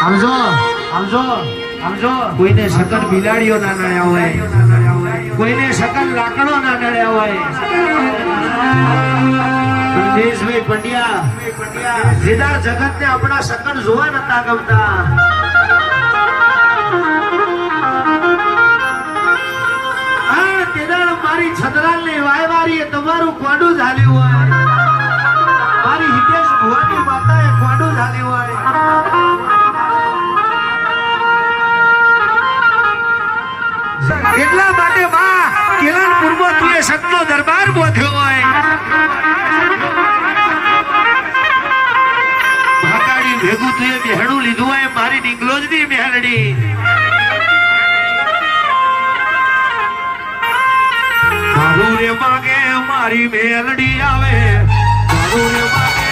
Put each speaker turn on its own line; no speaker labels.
સમજો કોઈને શકન બિલાડીઓ ના નડ્યા હોય, કોઈને શકન લાકડો ના નડ્યા હોય. દેશભાઈ પંડ્યા જેદાર જગત ને આપણા શકન જોવા નતા ગમતા. મારી છદરાલ ની વાયવારી તમારું કોડું ઝાલ્યું હોય, મારી હિતેશ ભુવાની માતાએ કોડું ઝાલ્યું હોય. એટલા માટે માં કેલાનપુરમાં તું એ સંતનો દરબાર બોધ્યો હોય. ભાગાડી ભેગું તું એ બેહણું લીધું હોય, મારી ડીંગલોજ ની બેહરડી. મારું રે માગે મારી મેલડી આવે, મારું રે માગે